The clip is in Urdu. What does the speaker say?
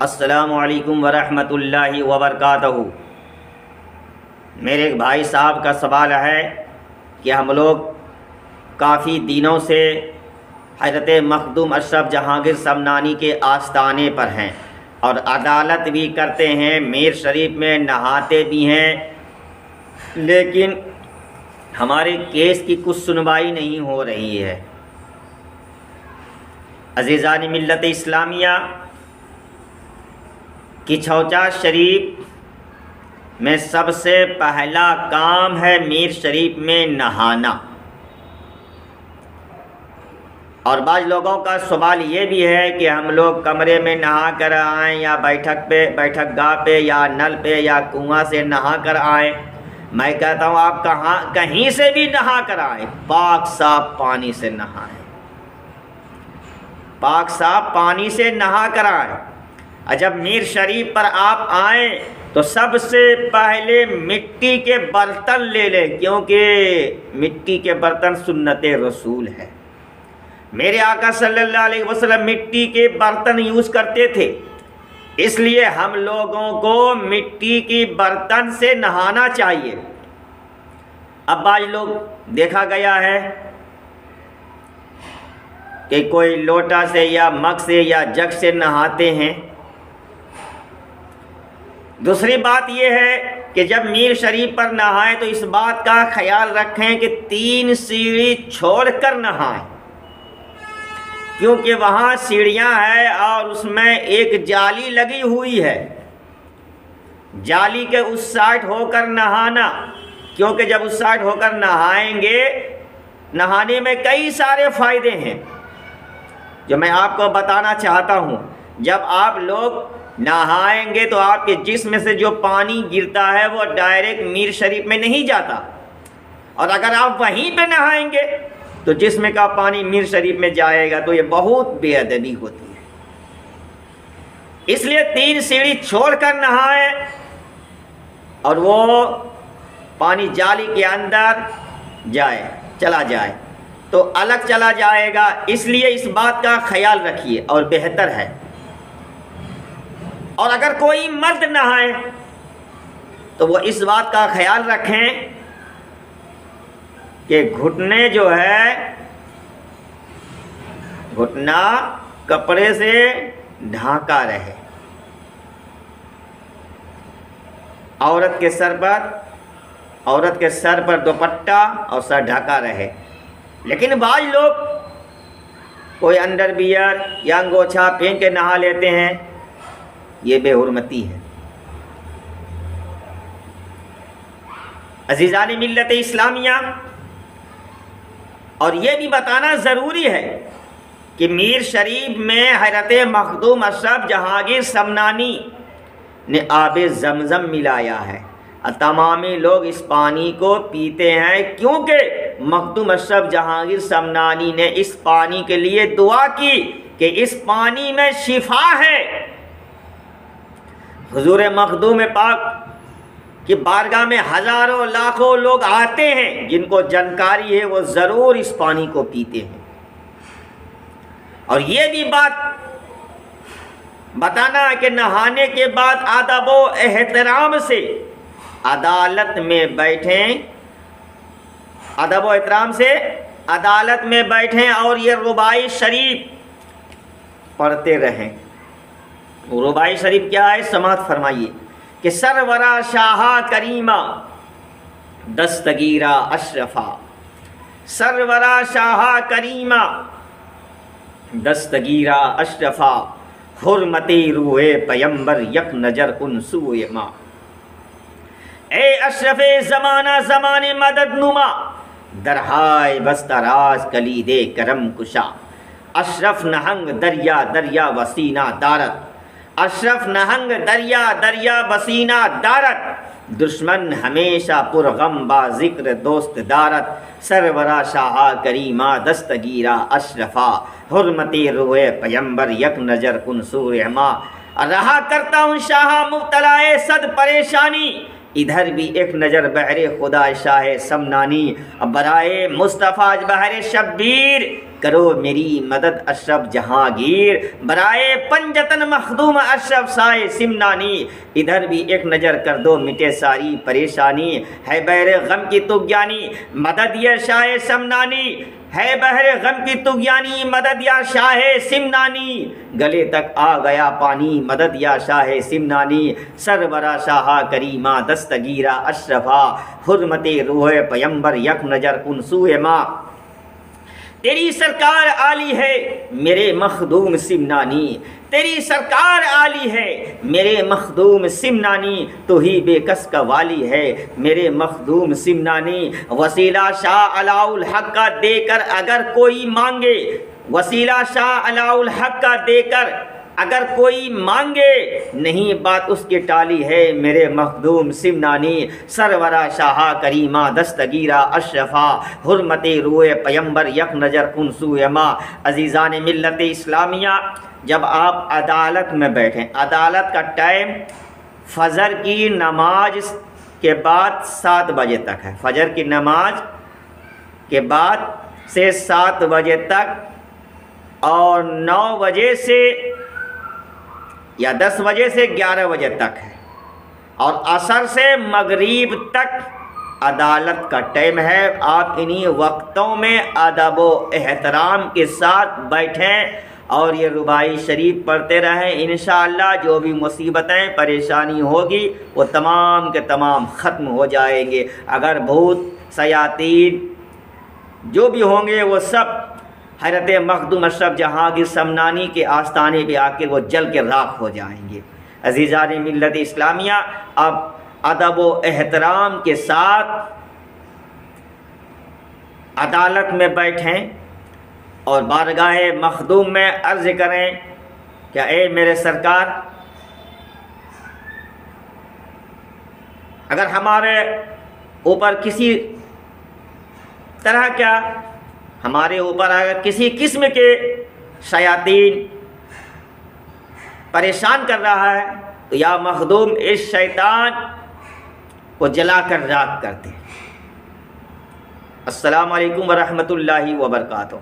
السلام علیکم ورحمۃ اللہ وبرکاتہ۔ میرے ایک بھائی صاحب کا سوال ہے کہ ہم لوگ کافی دنوں سے حضرت مخدوم اشرف جہانگیر سمنانی کے آستانے پر ہیں اور عدالت بھی کرتے ہیں، میر شریف میں نہاتے بھی ہیں، لیکن ہمارے کیس کی کچھ سنوائی نہیں ہو رہی ہے۔ عزیزان ملت اسلامیہ، کچھوچا شریف میں سب سے پہلا کام ہے میر شریف میں نہانا، اور بعض لوگوں کا سوال یہ بھی ہے کہ ہم لوگ کمرے میں نہا کر آئیں یا بیٹھک گاہ پہ یا نل پہ یا کنواں سے نہا کر آئیں۔ میں کہتا ہوں آپ کہیں سے بھی نہا کر آئیں، پاک صاف پانی سے نہائیں، پاک صاف پانی سے نہا کر آئیں۔ جب میر شریف پر آپ آئیں تو سب سے پہلے مٹی کے برتن لے لیں، کیونکہ مٹی کے برتن سنت رسول ہے۔ میرے آقا صلی اللہ علیہ وسلم مٹی کے برتن یوز کرتے تھے، اس لیے ہم لوگوں کو مٹی کی برتن سے نہانا چاہیے۔ اب بعض لوگ دیکھا گیا ہے کہ کوئی لوٹا سے یا مگ سے یا جگ سے نہاتے ہیں۔ دوسری بات یہ ہے کہ جب میر شریف پر نہائیں تو اس بات کا خیال رکھیں کہ 3 سیڑھی چھوڑ کر نہائیں، کیونکہ وہاں سیڑھیاں ہیں اور اس میں ایک جالی لگی ہوئی ہے۔ جالی کے اس سائڈ ہو کر نہانا، کیونکہ جب اس سائڈ ہو کر نہائیں گے، نہانے میں کئی سارے فائدے ہیں جو میں آپ کو بتانا چاہتا ہوں۔ جب آپ لوگ نہائیں گے تو آپ کے جسم سے جو پانی گرتا ہے وہ ڈائریکٹ میر شریف میں نہیں جاتا، اور اگر آپ وہیں پہ نہائیں گے تو جسم کا پانی میر شریف میں جائے گا، تو یہ بہت بے ادبی ہوتی ہے۔ اس لیے 3 سیڑھی چھوڑ کر نہائیں، اور وہ پانی جالی کے اندر چلا جائے تو الگ چلا جائے گا، اس لیے اس بات کا خیال رکھیے اور بہتر ہے۔ اور اگر کوئی مرد نہائے تو وہ اس بات کا خیال رکھیں کہ گھٹنے جو ہے، گھٹنا کپڑے سے ڈھانکا رہے، عورت کے سر پر دوپٹہ اور سر ڈھکا رہے۔ لیکن بعض لوگ کوئی انڈر بیئر یا انگوچھا پہن کے نہا لیتے ہیں، یہ بے حرمتی ہے۔ عزیزان ملت اسلامیہ، اور یہ بھی بتانا ضروری ہے کہ میر شریف میں حضرت مخدوم اشرف جہانگیر سمنانی نے آب زمزم ملایا ہے، اور تمامی لوگ اس پانی کو پیتے ہیں، کیونکہ مخدوم اشرف جہانگیر سمنانی نے اس پانی کے لیے دعا کی کہ اس پانی میں شفا ہے۔ حضور مخدوم پاک کی بارگاہ میں ہزاروں لاکھوں لوگ آتے ہیں، جن کو جانکاری ہے وہ ضرور اس پانی کو پیتے ہیں۔ اور یہ بھی بات بتانا ہے کہ نہانے کے بعد ادب و احترام سے عدالت میں بیٹھیں، ادب و احترام سے عدالت میں بیٹھیں اور یہ رباعی شریف پڑھتے رہیں۔ رباعی شریف کیا ہے؟ سماعت فرمائیے کہ سرورا شاہ کریمہ دستگیرہ اشرفا، سرورا شاہ کریمہ دستگیرہ اشرفا، حرمتی روح پیمبر یک نظر کن سوئے ماں۔ اے اشرف زمانہ زمان مدد نما، درہائے بستراز کلید کرم کشا، اشرف نہنگ دریا دریا وسینہ دارت، اشرف نہنگ دریا دریا وسینہ دارت، دشمن ہمیشہ پرغم با ذکر دوست دارت، سرورا شاہ کریمہ دستگیرہ اشرفا، حرمتی روح پیمبر یک نظر کن سور ماں۔ رہا کرتا ہوں شاہ مبتلا صد پریشانی، ادھر بھی ایک نظر بحر خدا شاہ سمنانی، برائے مصطفیٰ بحر شبیر کرو میری مدد اشرف جہانگیر، برائے پنجتن مخدوم اشرف سائے سمنانی، ادھر بھی ایک نظر کر دو مٹے ساری پریشانی، ہے بحر غم کی طغیانی مدد یا شاہ سمنانی، ہے بحر غم کی طغیانی مدد یا شاہ سمنانی، گلے تک آ گیا پانی مدد یا شاہ سمنانی، سرورا شاہ کریمہ دستگیرہ اشرفا، حرمت روح پیمبر یک نظر کن سوئے ماں، تیری سرکار عالی ہے میرے مخدوم سمنانی، تیری سرکار عالی ہے میرے مخدوم سمنانی، تو ہی بے کس کا والی ہے میرے مخدوم سمنانی، وسیلہ شاہ علاء الحق کا دے کر اگر کوئی مانگے، وسیلہ شاہ علاء الحق کا دے کر اگر کوئی مانگے، نہیں بات اس کی ٹالی ہے میرے مخدوم سمنانی، سرورہ شاہ کریمہ دستگیرہ اشرفا، حرمت روح پیمبر یک نظر کن سوئے ماں۔ عزیزان ملت اسلامیہ، جب آپ عدالت میں بیٹھیں، عدالت کا ٹائم فجر کی نماز کے بعد 7 بجے تک ہے، فجر کی نماز کے بعد سے 7 بجے تک، اور 9 بجے سے یا 10 بجے سے 11 بجے تک ہے، اور عصر سے مغرب تک عدالت کا ٹائم ہے۔ آپ انہی وقتوں میں ادب و احترام کے ساتھ بیٹھیں اور یہ رباعی شریف پڑھتے رہیں، انشاءاللہ جو بھی مصیبتیں پریشانی ہوگی وہ تمام کے تمام ختم ہو جائیں گے۔ اگر بھوت شیاطین جو بھی ہوں گے وہ سب حضرت مخدوم اشرف جہانگیر سمنانی کے آستانے پہ آ کے وہ جل کے راکھ ہو جائیں گے۔ عزیزان ملت اسلامیہ، اب ادب و احترام کے ساتھ عدالت میں بیٹھیں اور بارگاہ مخدوم میں عرض کریں کہ اے میرے سرکار، اگر ہمارے اوپر کسی طرح کا، ہمارے اوپر اگر کسی قسم کے شیاطین پریشان کر رہا ہے تو یا مخدوم اس شیطان کو جلا کر راکھ کر دے۔ السلام علیکم ورحمۃ اللہ وبرکاتہ۔